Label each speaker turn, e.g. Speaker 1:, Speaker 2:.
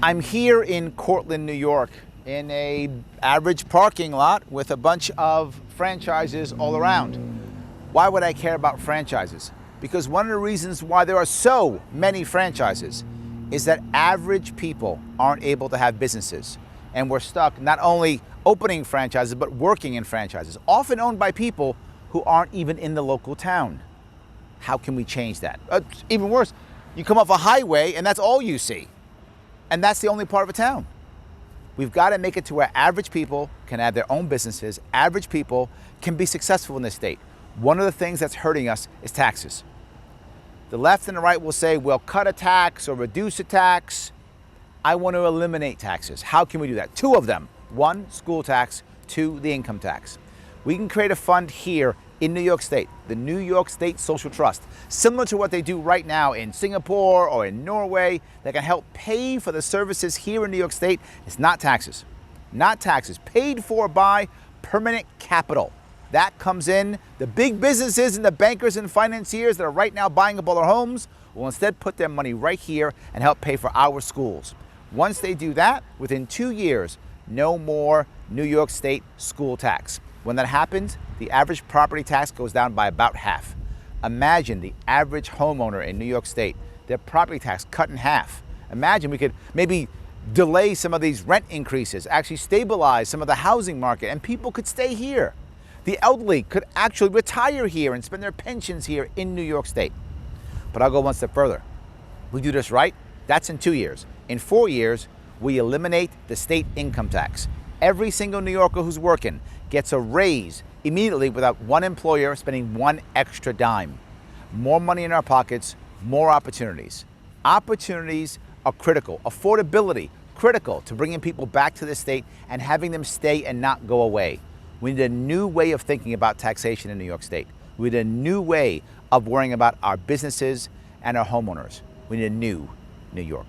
Speaker 1: I'm here in Cortland, New York, in a average parking lot with a bunch of franchises all around. Why would I care about franchises? Because one of the reasons why there are so many franchises is that average people aren't able to have businesses. And we're stuck not only opening franchises, but working in franchises, often owned by people who aren't even in the local town. How can we change that? Even worse, you come off a highway and that's all you see. And that's the only part of a town. We've got to make it to where average people can have their own businesses, average people can be successful in this state. One of the things that's hurting us is taxes. The left and the right will say, well, cut a tax or reduce a tax. I want to eliminate taxes. How can we do that? Two of them. One, school tax. Two, the income tax. We can create a fund here in New York State, the New York State Social Trust, similar to what they do right now in Singapore or in Norway, that can help pay for the services here in New York State. It's not taxes. Not taxes. Paid for by permanent capital. That comes in. The big businesses and the bankers and financiers that are right now buying up all our homes will instead put their money right here and help pay for our schools. Once they do that, within 2 years, no more New York State school tax. When that happens, the average property tax goes down by about half. Imagine the average homeowner in New York State, their property tax cut in half. Imagine we could maybe delay some of these rent increases, actually stabilize some of the housing market, and people could stay here. The elderly could actually retire here and spend their pensions here in New York State. But I'll go one step further. We do this right, that's in 2 years. In 4 years, we eliminate the state income tax. Every single New Yorker who's working gets a raise immediately without one employer spending one extra dime. More money in our pockets, more opportunities. Opportunities are critical. Affordability, critical to bringing people back to the state and having them stay and not go away. We need a new way of thinking about taxation in New York State. We need a new way of worrying about our businesses and our homeowners. We need a new New York.